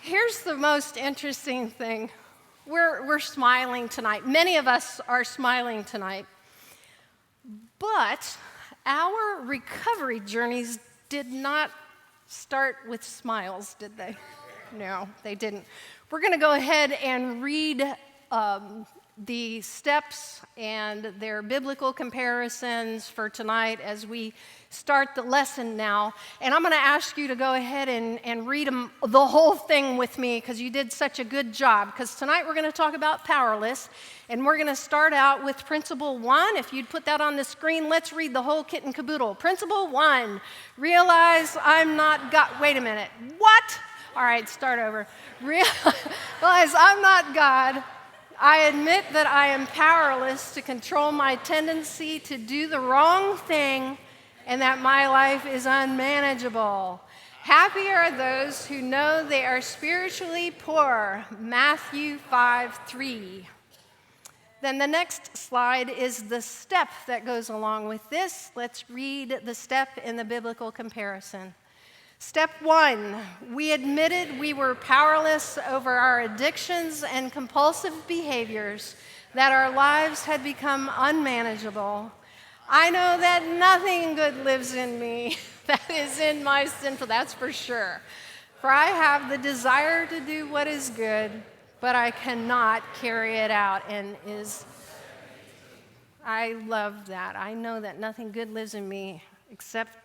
Here's the most interesting thing. We're smiling tonight. Many of us are smiling tonight. But our recovery journeys did not start with smiles, did they? No, they didn't. We're going to go ahead and read the steps and their biblical comparisons for tonight as we start the lesson now. And I'm going to ask you to go ahead and read them, the whole thing with me, because you did such a good job. Because tonight we're going to talk about powerless, and we're going to start out with principle 1. If you'd put that on the screen, let's read the whole kit and caboodle. Principle 1, realize I'm not God. Wait a minute. What? All right, start over. Realize I'm not God. I admit that I am powerless to control my tendency to do the wrong thing and that my life is unmanageable. Happy are those who know they are spiritually poor. Matthew 5:3. Then the next slide is the step that goes along with this. Let's read the step in the biblical comparison. Step 1, we admitted we were powerless over our addictions and compulsive behaviors, that our lives had become unmanageable. I know that nothing good lives in me, that is in my sinful, that's for sure. For I have the desire to do what is good, but I cannot carry it out. I love that. I know that nothing good lives in me except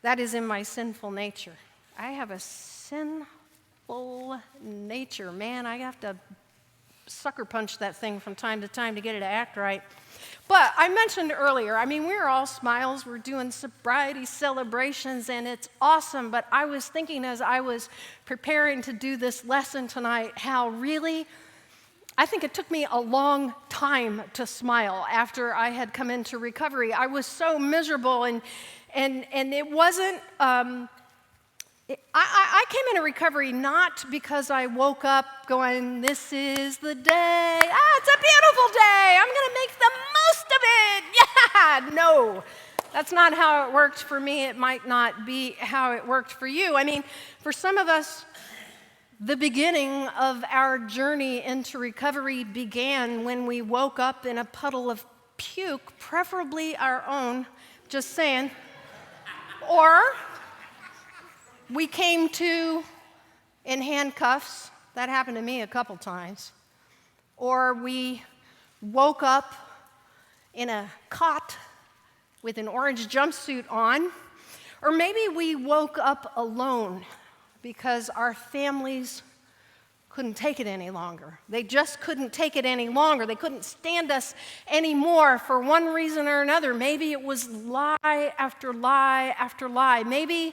that is in my sinful nature. I have a sinful nature. Man, I have to sucker punch that thing from time to time to get it to act right. But I mentioned earlier, we're all smiles. We're doing sobriety celebrations, and it's awesome. But I was thinking as I was preparing to do this lesson tonight, how really, I think it took me a long time to smile after I had come into recovery. I was so miserable, and it wasn't, I came into recovery not because I woke up going, this is the day, it's a beautiful day, I'm going to make the most of it, yeah, no. That's not how it worked for me. It might not be how it worked for you. For some of us, the beginning of our journey into recovery began when we woke up in a puddle of puke, preferably our own, just saying. Or we came to in handcuffs. That happened to me a couple times. Or we woke up in a cot with an orange jumpsuit on. Or maybe we woke up alone because our families couldn't take it any longer. They just couldn't take it any longer. They couldn't stand us anymore for one reason or another. Maybe it was lie after lie after lie. Maybe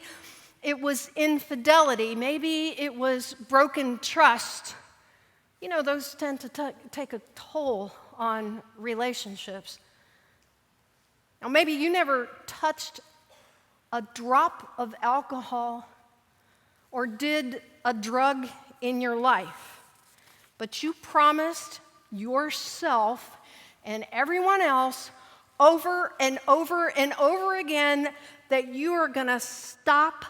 it was infidelity. Maybe it was broken trust. Those tend to take a toll on relationships. Now, maybe you never touched a drop of alcohol or did a drug in your life, but you promised yourself and everyone else over and over and over again that you are going to stop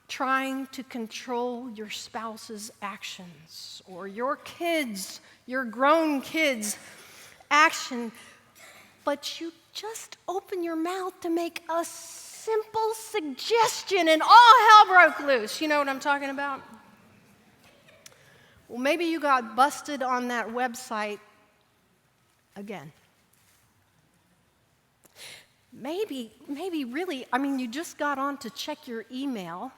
trying to control your spouse's actions or your kids, your grown kids' action, but you just open your mouth to make a simple suggestion and all hell broke loose. You know what I'm talking about? Well, maybe you got busted on that website again. Maybe really, you just got on to check your email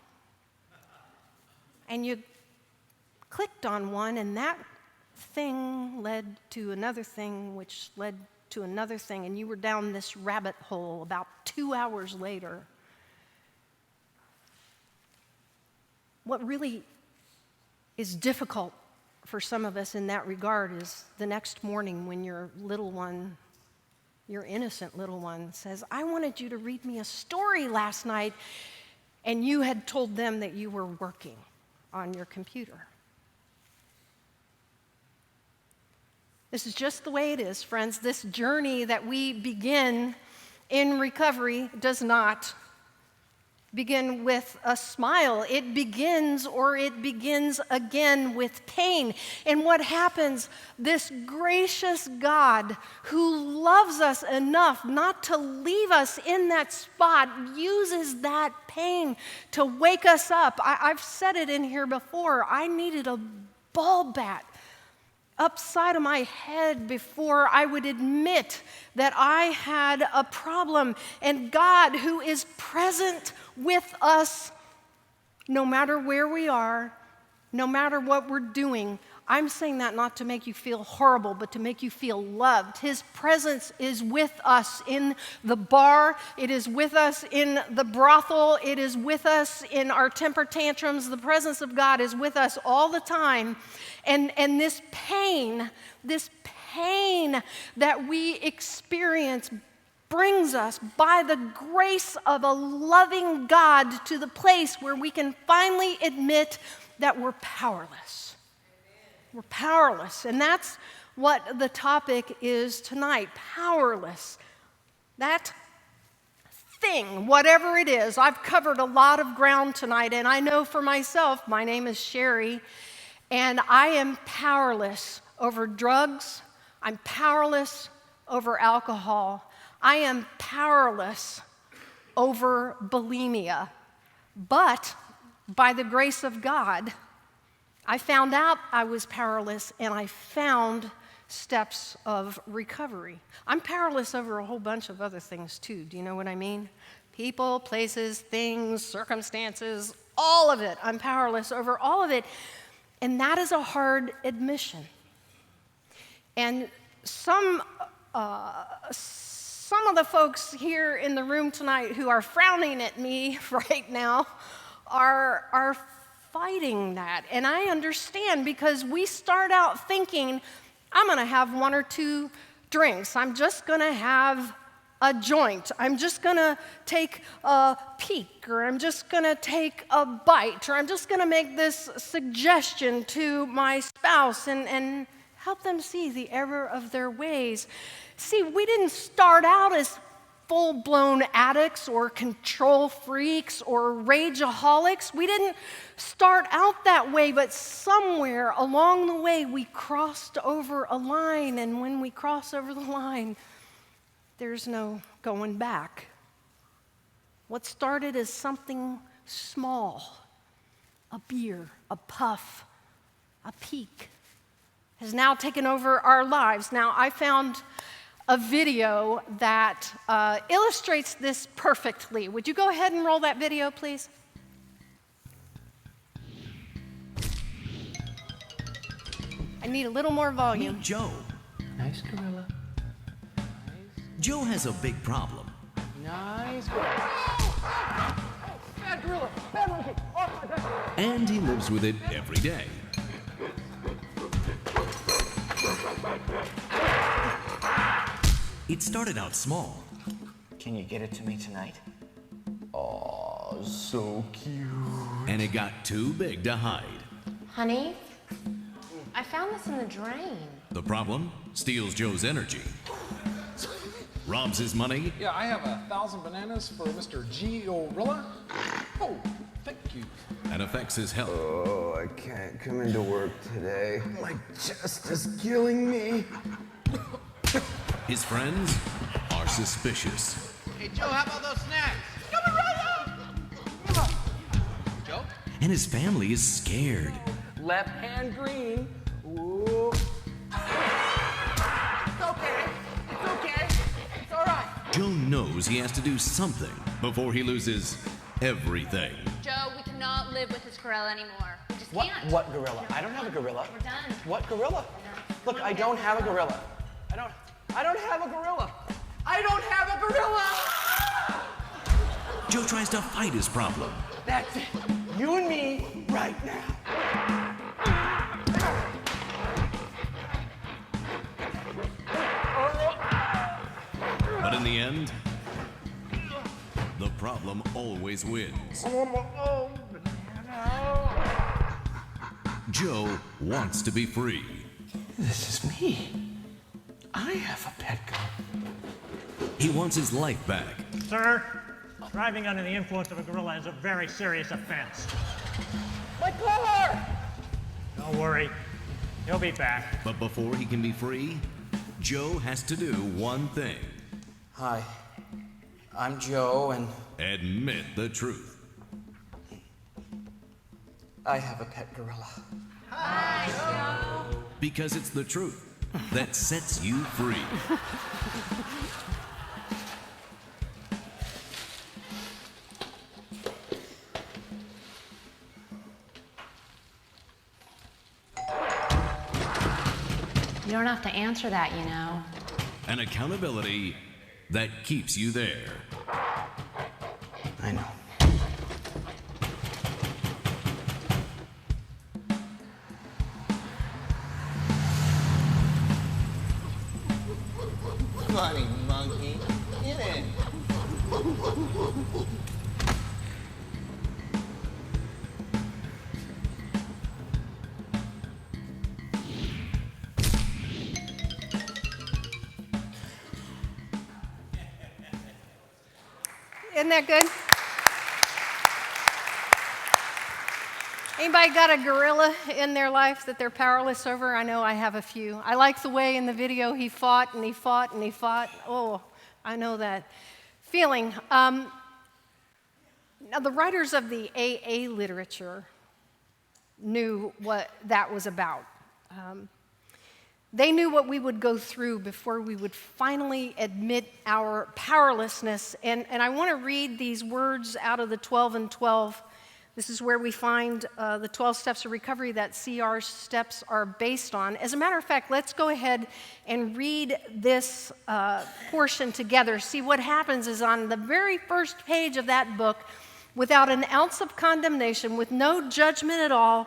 and you clicked on one, and that thing led to another thing, which led to another thing, and you were down this rabbit hole about 2 hours later. What really is difficult for some of us in that regard is the next morning when your little one, your innocent little one, says, I wanted you to read me a story last night, and you had told them that you were working on your computer. This is just the way it is, friends. This journey that we begin in recovery does not begin with a smile. It begins again with pain. And what happens? This gracious God who loves us enough not to leave us in that spot uses that pain to wake us up. I've said it in here before. I needed a ball bat upside of my head before I would admit that I had a problem. And God, who is present with us no matter where we are, no matter what we're doing. I'm saying that not to make you feel horrible, but to make you feel loved. His presence is with us in the bar. It is with us in the brothel. It is with us in our temper tantrums. The presence of God is with us all the time. And this pain that we experience brings us by the grace of a loving God to the place where we can finally admit that we're powerless. We're powerless. And that's what the topic is tonight, powerless. That thing, whatever it is. I've covered a lot of ground tonight, and I know for myself, my name is Shari, and I am powerless over drugs. I'm powerless over alcohol. I am powerless over bulimia. But by the grace of God, I found out I was powerless, and I found steps of recovery. I'm powerless over a whole bunch of other things too. Do you know what I mean? People, places, things, circumstances, all of it. I'm powerless over all of it. And that is a hard admission. And some of the folks here in the room tonight who are frowning at me right now are fighting that. And I understand, because we start out thinking, I'm going to have one or two drinks. I'm just going to have a joint. I'm just going to take a peek, or I'm just going to take a bite, or I'm just going to make this suggestion to my spouse and help them see the error of their ways. See, we didn't start out as full-blown addicts or control freaks or rageaholics. We didn't start out that way, but somewhere along the way we crossed over a line, and when we cross over the line, there's no going back. What started as something small, a beer, a puff, a peek, has now taken over our lives. Now, I found a video that illustrates this perfectly. Would you go ahead and roll that video, please? I need a little more volume. Meet Joe. Nice gorilla. Joe has a big problem. Nice gorilla. Bad gorilla. Bad monkey. Oh, my God. And he lives with it every day. It started out small. Can you get it to me tonight? Oh, so cute. And it got too big to hide. Honey, I found this in the drain. The problem? Steals Joe's energy. Robs his money. Yeah, I have 1,000 bananas for Mr. G-Orilla. Oh, thank you. And affects his health. Oh, I can't come into work today. My chest is killing me. His friends are suspicious. Hey, Joe, how about those snacks? Coming right up! Joe? And his family is scared. Left hand green. Ooh. It's okay. It's okay. It's all right. Joe knows he has to do something before he loses everything. Joe, we cannot live with this gorilla anymore. We just What? can't. What gorilla? I don't have a gorilla. We're done. What gorilla? Look, I don't have a gorilla. I don't have a gorilla. I don't have a gorilla! Joe tries to fight his problem. That's it. You and me right now. But in the end, the problem always wins. Joe wants to be free. This is me. I have a pet goat. He wants his life back. Sir, Driving under the influence of a gorilla is a very serious offense. My car! Don't worry, he'll be back. But before he can be free, Joe has to do one thing. Hi, I'm Joe, and Admit the truth. I have a pet gorilla. Because it's the truth that sets you free. You don't have to answer that, you know. An accountability that keeps you there. I know. Funny monkey. Get in. Isn't that good? Anybody got a gorilla in their life that they're powerless over? I know I have a few. I like the way in the video he fought and he fought and he fought. Oh, I know that feeling. Now, the writers of the AA literature knew what that was about. They knew what we would go through before we would finally admit our powerlessness. And I want to read these words out of the 12 and 12. This is where we find the 12 steps of recovery that CR steps are based on. As a matter of fact, let's go ahead and read this portion together. See, what happens is on the very first page of that book, without an ounce of condemnation, with no judgment at all,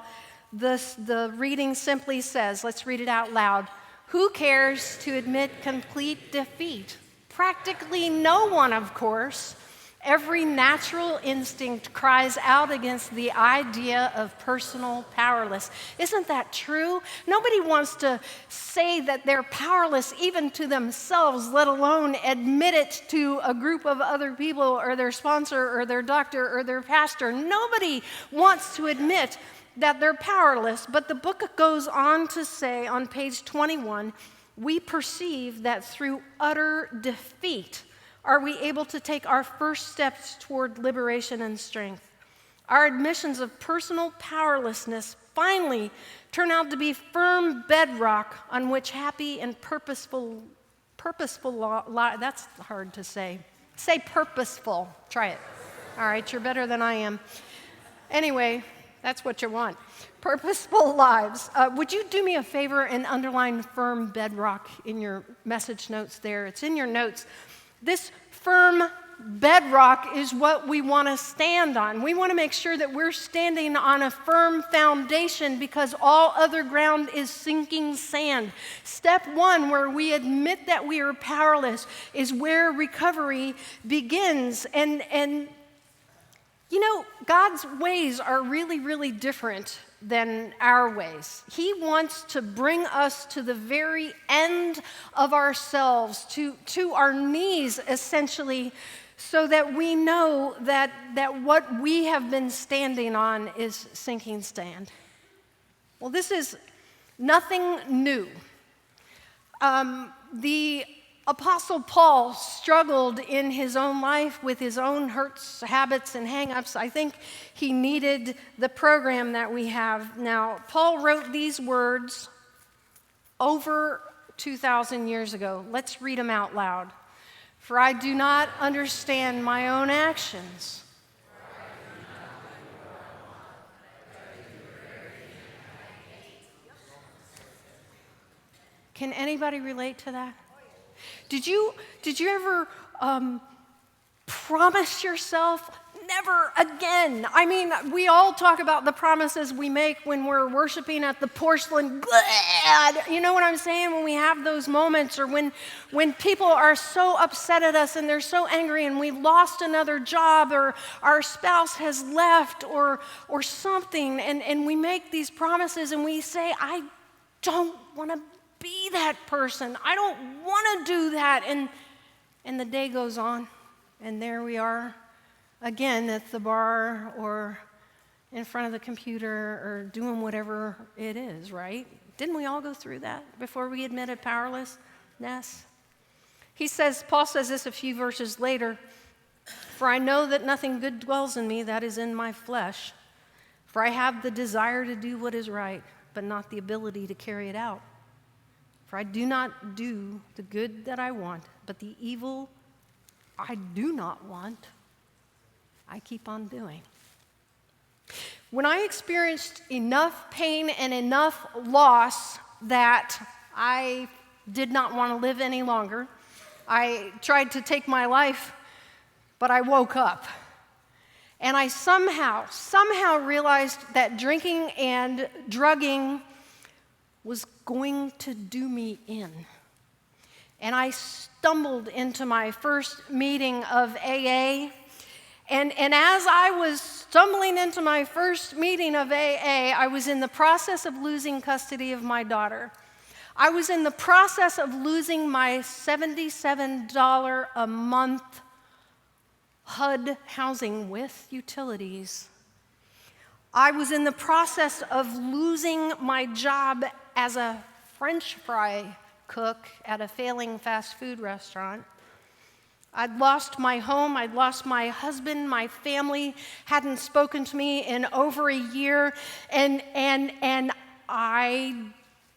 the reading simply says, let's read it out loud, who cares to admit complete defeat? Practically no one, of course. Every natural instinct cries out against the idea of personal powerless. Isn't that true? Nobody wants to say that they're powerless even to themselves, let alone admit it to a group of other people or their sponsor or their doctor or their pastor. Nobody wants to admit that they're powerless, but the book goes on to say on page 21, we perceive that through utter defeat are we able to take our first steps toward liberation and strength. Our admissions of personal powerlessness finally turn out to be firm bedrock on which happy and purposeful that's hard to say. Say purposeful, try it. All right, you're better than I am. Anyway, that's what you want. Purposeful lives. Would you do me a favor and underline firm bedrock in your message notes there? It's in your notes. This firm bedrock is what we want to stand on. We want to make sure that we're standing on a firm foundation because all other ground is sinking sand. Step one, where we admit that we are powerless, is where recovery begins. And you know, God's ways are really, really different than our ways. He wants to bring us to the very end of ourselves, to our knees, essentially, so that we know that what we have been standing on is sinking sand. Well, this is nothing new. The Apostle Paul struggled in his own life with his own hurts, habits, and hang-ups. I think he needed the program that we have now. Paul wrote these words over 2,000 years ago. Let's read them out loud. For I do not understand my own actions. Can anybody relate to that? Did you ever promise yourself never again? I mean, we all talk about the promises we make when we're worshiping at the porcelain. You know what I'm saying? When we have those moments, or when people are so upset at us and they're so angry and we've lost another job, or our spouse has left, or something, and we make these promises and we say, I don't want to be that person. I don't want to do that. And the day goes on, and there we are, again at the bar or in front of the computer or doing whatever it is, right? Didn't we all go through that before we admitted powerlessness? Paul says this a few verses later, "For I know that nothing good dwells in me, that is in my flesh. For I have the desire to do what is right, but not the ability to carry it out. For I do not do the good that I want, but the evil I do not want, I keep on doing." When I experienced enough pain and enough loss that I did not want to live any longer, I tried to take my life, but I woke up. And I somehow realized that drinking and drugging was going to do me in. And I stumbled into my first meeting of AA. And as I was stumbling into my first meeting of AA, I was in the process of losing custody of my daughter. I was in the process of losing my $77 a month HUD housing with utilities. I was in the process of losing my job as a French fry cook at a failing fast food restaurant. I'd lost my home, I'd lost my husband, my family hadn't spoken to me in over a year, and I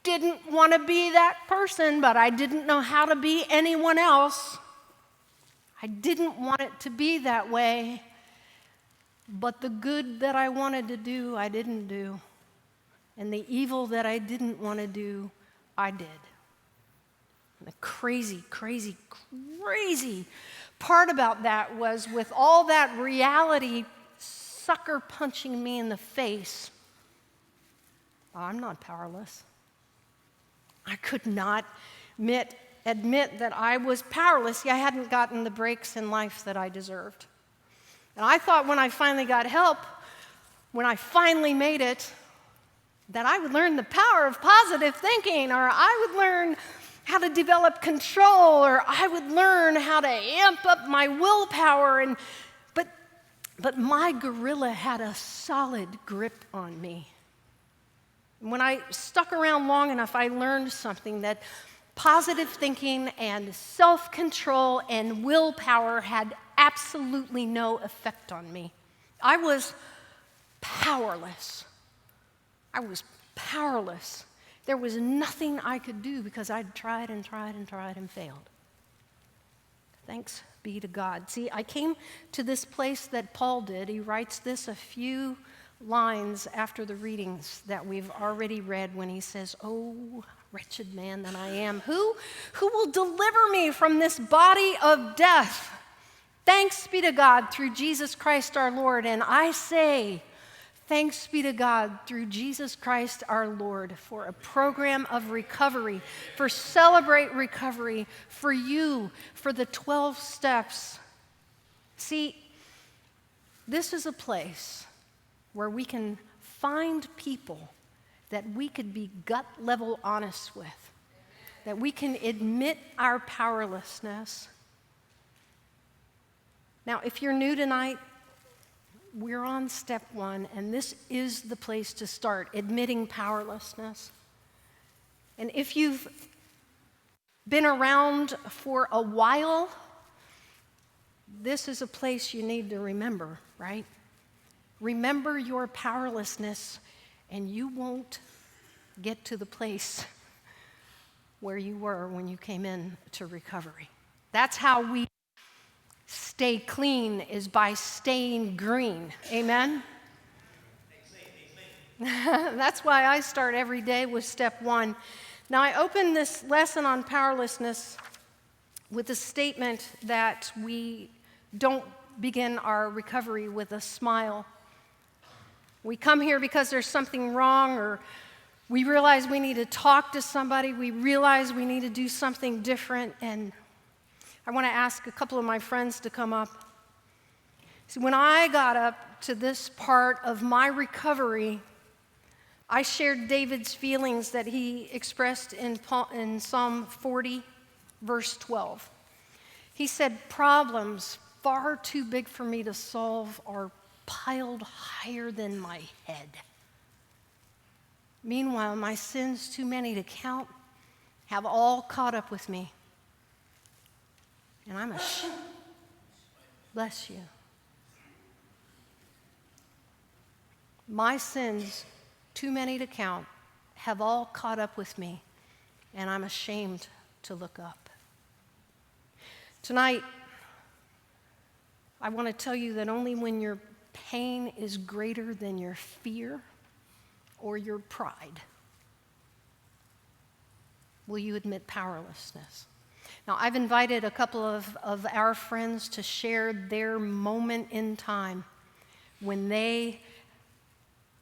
didn't want to be that person, but I didn't know how to be anyone else. I didn't want it to be that way, but the good that I wanted to do, I didn't do. And the evil that I didn't want to do, I did. And the crazy part about that was, with all that reality sucker punching me in the face, I'm not powerless. I could not admit that I was powerless. I hadn't gotten the breaks in life that I deserved. And I thought when I finally got help, when I finally made it, that I would learn the power of positive thinking, or I would learn how to develop control, or I would learn how to amp up my willpower. But my gorilla had a solid grip on me. When I stuck around long enough, I learned something, that positive thinking and self-control and willpower had absolutely no effect on me. I was powerless. There was nothing I could do because I'd tried and failed. Thanks be to God. See, I came to this place that Paul did. He writes this a few lines after the readings that we've already read, when he says, "Oh, wretched man that I am, who will deliver me from this body of death? Thanks be to God through Jesus Christ our Lord." And I say, thanks be to God through Jesus Christ our Lord for a program of recovery, for Celebrate Recovery, for you, for the 12 steps. See, this is a place where we can find people that we could be gut-level honest with, that we can admit our powerlessness. Now, if you're new tonight, we're on step 1, and this is the place to start, admitting powerlessness. And if you've been around for a while, this is a place you need to remember, right? Remember your powerlessness, and you won't get to the place where you were when you came in to recovery. That's how we stay clean, is by staying green. Amen? That's why I start every day with step 1. Now, I open this lesson on powerlessness with a statement that we don't begin our recovery with a smile. We come here because there's something wrong, or we realize we need to talk to somebody, we realize we need to do something different, and I want to ask a couple of my friends to come up. See, when I got up to this part of my recovery, I shared David's feelings that he expressed in Psalm 40, verse 12. He said, "Problems far too big for me to solve are piled higher than my head. Meanwhile, my sins, too many to count, have all caught up with me. And I'm bless you. My sins, too many to count, have all caught up with me, and I'm ashamed to look up. Tonight, I want to tell you that only when your pain is greater than your fear or your pride will you admit powerlessness. Now, I've invited a couple of our friends to share their moment in time when they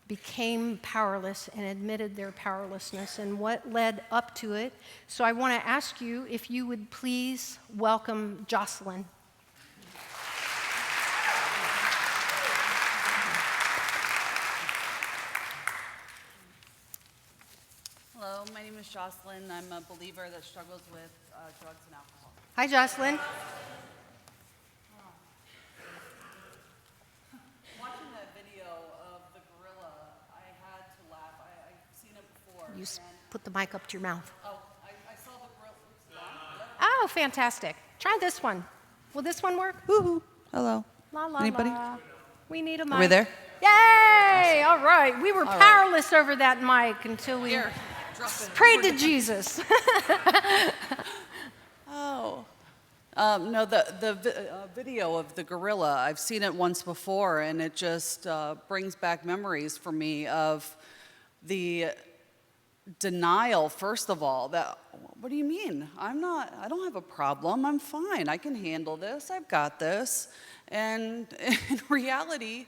became powerless and admitted their powerlessness and what led up to it. So I want to ask you if you would please welcome Jocelyn. Hello, my name is Jocelyn. I'm a believer that struggles with drugs and alcohol. Hi, Jocelyn. Watching that video of the gorilla, I had to laugh. I've seen it before. You put the mic up to your mouth. I saw the gorilla. Oops, Oh, fantastic. Try this one. Will this one work? Woo-hoo. hello. La, la, Anybody? la. We need a mic. Are we there? Yay! All right. We were All right. powerless over that mic until we prayed to Jesus. Oh. No, the video of the gorilla, I've seen it once before, and it just brings back memories for me of the denial, first of all, that, what do you mean? I don't have a problem, I'm fine, I can handle this, I've got this. And in reality,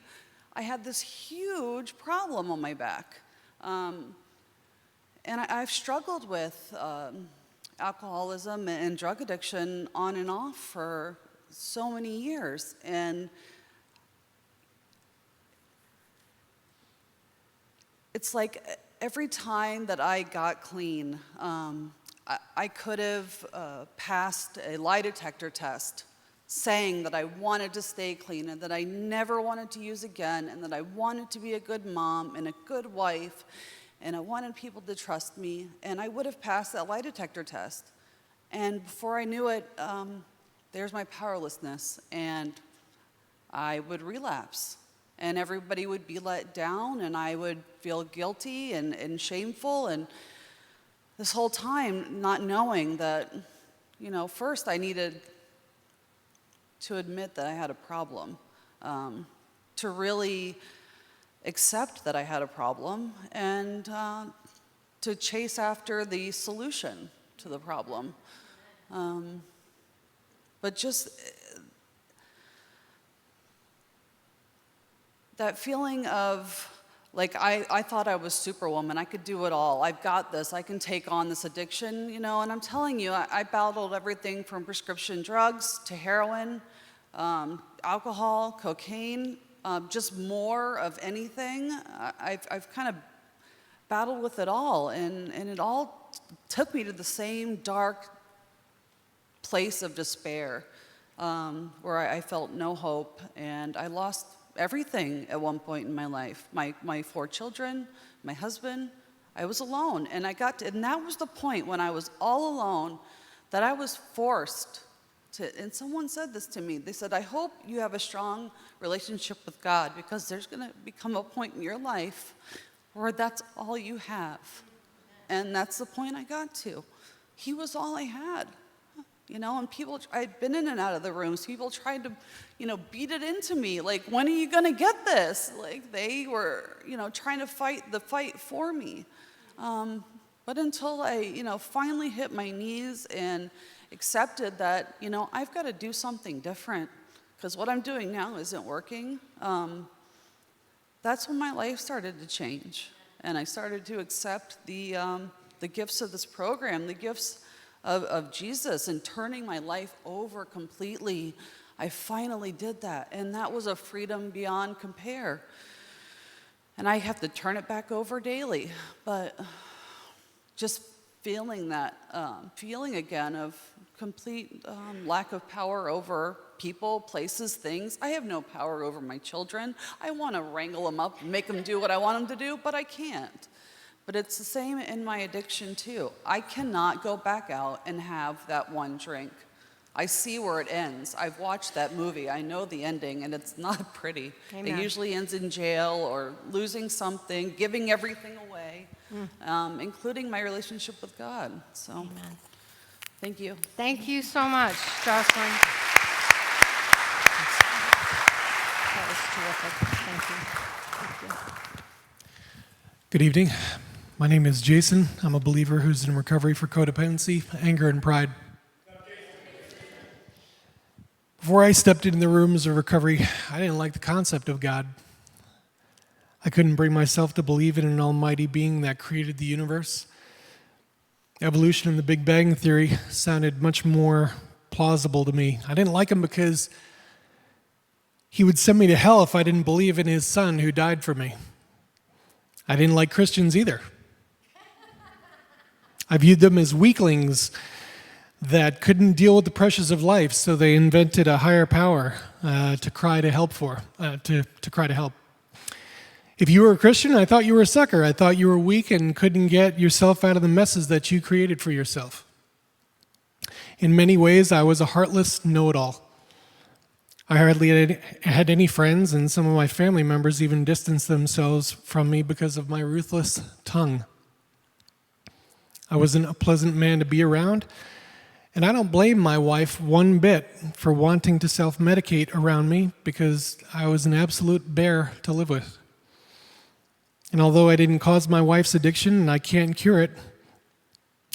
I had this huge problem on my back. And I've struggled with alcoholism and drug addiction on and off for so many years. And it's like every time that I got clean, I could have passed a lie detector test saying that I wanted to stay clean and that I never wanted to use again and that I wanted to be a good mom and a good wife and I wanted people to trust me, and I would have passed that lie detector test. And before I knew it, there's my powerlessness, and I would relapse. And everybody would be let down, and I would feel guilty and shameful, and this whole time not knowing that, first I needed to admit that I had a problem, to really accept that I had a problem, and to chase after the solution to the problem. But just that feeling of, like, I thought I was Superwoman. I could do it all. I've got this. I can take on this addiction, and I'm telling you, I battled everything from prescription drugs to heroin, alcohol, cocaine, just more of anything. I've kind of battled with it all, and it all took me to the same dark place of despair, where I felt no hope, and I lost everything at one point in my life. My 4 children, my husband, I was alone, and and that was the point when I was all alone that I was forced and someone said this to me. They said, I hope you have a strong relationship with God, because there's going to become a point in your life where that's all you have. And that's the point I got to. He was all I had. And people, I'd been in and out of the rooms. People tried to, beat it into me. Like, when are you going to get this? Like, they were, trying to fight the fight for me. But until I, finally hit my knees and accepted that, I've got to do something different because what I'm doing now isn't working. That's when my life started to change, and I started to accept the gifts of this program, the gifts of Jesus, and turning my life over completely. I finally did that, and that was a freedom beyond compare. And I have to turn it back over daily, but just feeling that feeling again of complete lack of power over people, places, things. I have no power over my children. I want to wrangle them up and make them do what I want them to do, but I can't. But it's the same in my addiction too. I cannot go back out and have that one drink. I see where it ends. I've watched that movie. I know the ending, and it's not pretty. Amen. It usually ends in jail or losing something, giving everything away, including my relationship with God. So, Amen. Thank you. Thank you so much, Jocelyn. That was terrific. Thank you. Thank you. Good evening. My name is Jason. I'm a believer who's in recovery for codependency, anger, and pride. Before I stepped into the rooms of recovery, I didn't like the concept of God. I couldn't bring myself to believe in an almighty being that created the universe. Evolution and the Big Bang Theory sounded much more plausible to me. I didn't like him because he would send me to hell if I didn't believe in his son who died for me. I didn't like Christians either. I viewed them as weaklings that couldn't deal with the pressures of life, so they invented a higher power to cry to help. If you were a Christian, I thought you were a sucker. I thought you were weak and couldn't get yourself out of the messes that you created for yourself. In many ways, I was a heartless know-it-all. I hardly had any friends, and some of my family members even distanced themselves from me because of my ruthless tongue. I wasn't a pleasant man to be around, and I don't blame my wife one bit for wanting to self-medicate around me because I was an absolute bear to live with. And although I didn't cause my wife's addiction and I can't cure it,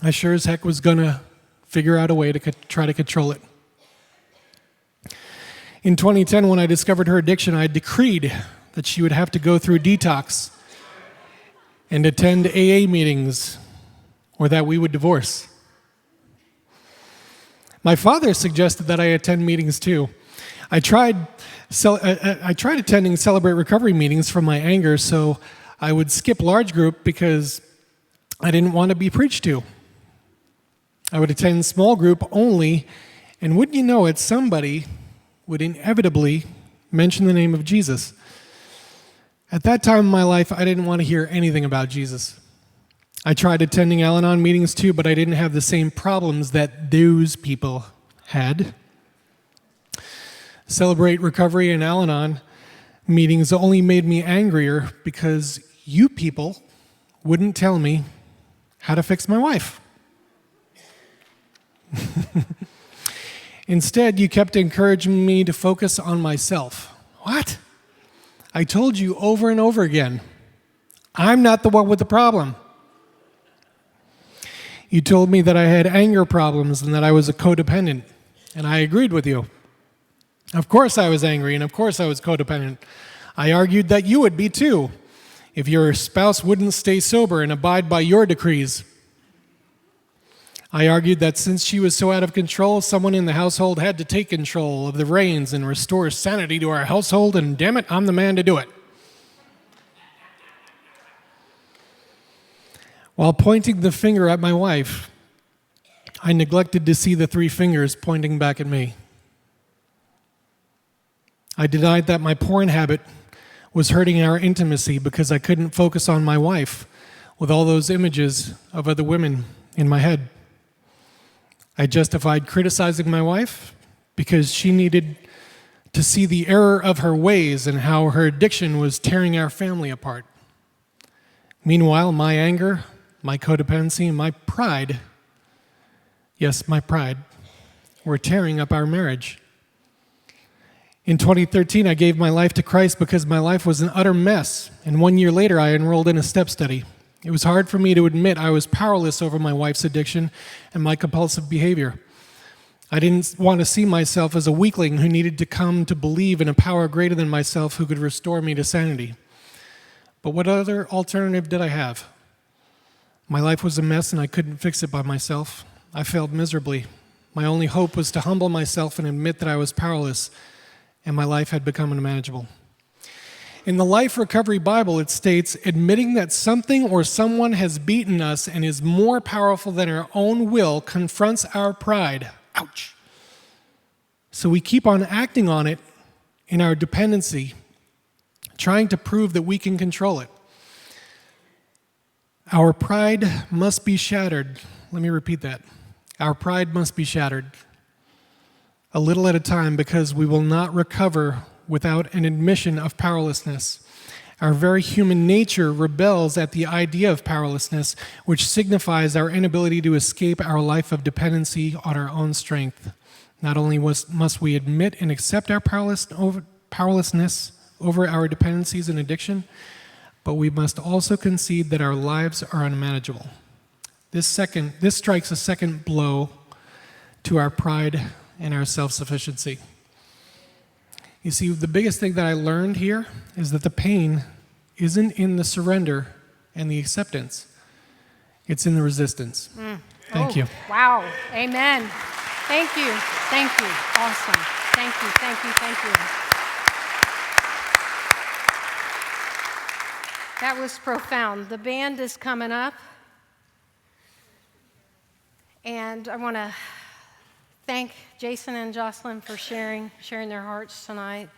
I sure as heck was going to figure out a way to try to control it. In 2010, when I discovered her addiction, I decreed that she would have to go through detox and attend AA meetings, or that we would divorce. My father suggested that I attend meetings too. I tried attending Celebrate Recovery meetings from my anger, so I would skip large group because I didn't want to be preached to. I would attend small group only, and wouldn't you know it, somebody would inevitably mention the name of Jesus. At that time in my life, I didn't want to hear anything about Jesus. I tried attending Al-Anon meetings too, but I didn't have the same problems that those people had. Celebrate Recovery and Al-Anon meetings only made me angrier because you people wouldn't tell me how to fix my wife. Instead, you kept encouraging me to focus on myself. What? I told you over and over again, I'm not the one with the problem. You told me that I had anger problems and that I was a codependent, and I agreed with you. Of course I was angry, and of course I was codependent. I argued that you would be too, if your spouse wouldn't stay sober and abide by your decrees. I argued that since she was so out of control, someone in the household had to take control of the reins and restore sanity to our household, and damn it, I'm the man to do it. While pointing the finger at my wife, I neglected to see the three fingers pointing back at me. I denied that my porn habit was hurting our intimacy because I couldn't focus on my wife with all those images of other women in my head. I justified criticizing my wife because she needed to see the error of her ways and how her addiction was tearing our family apart. Meanwhile, my anger, my codependency, and my pride, yes, my pride, were tearing up our marriage. In 2013, I gave my life to Christ because my life was an utter mess, and 1 year later, I enrolled in a step study. It was hard for me to admit I was powerless over my wife's addiction and my compulsive behavior. I didn't want to see myself as a weakling who needed to come to believe in a power greater than myself who could restore me to sanity. But what other alternative did I have? My life was a mess and I couldn't fix it by myself. I failed miserably. My only hope was to humble myself and admit that I was powerless and my life had become unmanageable. In the Life Recovery Bible, it states, admitting that something or someone has beaten us and is more powerful than our own will confronts our pride. Ouch. So we keep on acting on it in our dependency, trying to prove that we can control it. Our pride must be shattered. Let me repeat that. Our pride must be shattered a little at a time, because we will not recover without an admission of powerlessness. Our very human nature rebels at the idea of powerlessness, which signifies our inability to escape our life of dependency on our own strength. Not only must we admit and accept our powerlessness over our dependencies and addiction, but we must also concede that our lives are unmanageable. This strikes a second blow to our pride and our self-sufficiency. You see, the biggest thing that I learned here is that the pain isn't in the surrender and the acceptance. It's in the resistance. Thank you. Wow. Amen. Thank you. Thank you. Awesome. Thank you. Thank you. Thank you. That was profound. The band is coming up. And I want to thank Jason and Jocelyn for sharing their hearts tonight.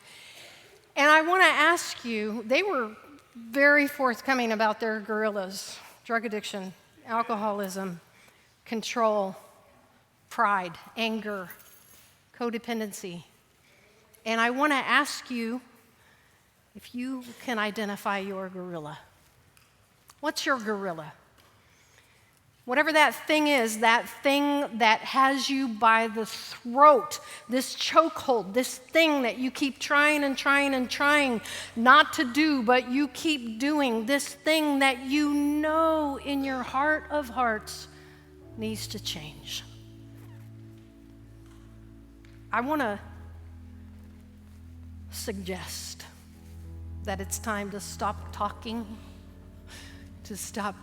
And I want to ask you, they were very forthcoming about their gorillas: drug addiction, alcoholism, control, pride, anger, codependency. And I want to ask you if you can identify your gorilla. What's your gorilla? Whatever that thing is, that thing that has you by the throat, this chokehold, this thing that you keep trying and trying and trying not to do, but you keep doing, this thing that you know in your heart of hearts needs to change. I want to suggest that it's time to stop talking, to stop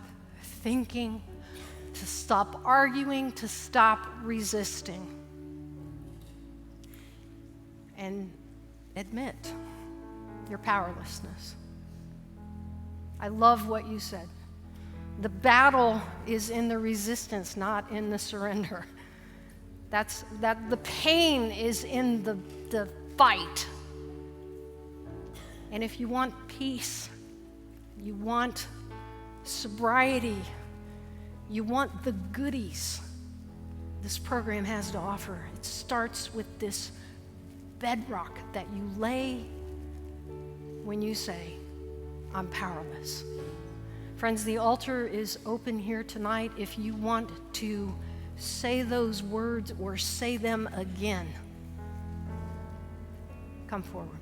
thinking, to stop arguing, to stop resisting, and admit your powerlessness. I love what you said. The battle is in the resistance, not in the surrender. The pain is in the fight. And if you want peace, you want sobriety, you want the goodies this program has to offer, it starts with this bedrock that you lay when you say, I'm powerless. Friends, the altar is open here tonight. If you want to say those words or say them again, come forward.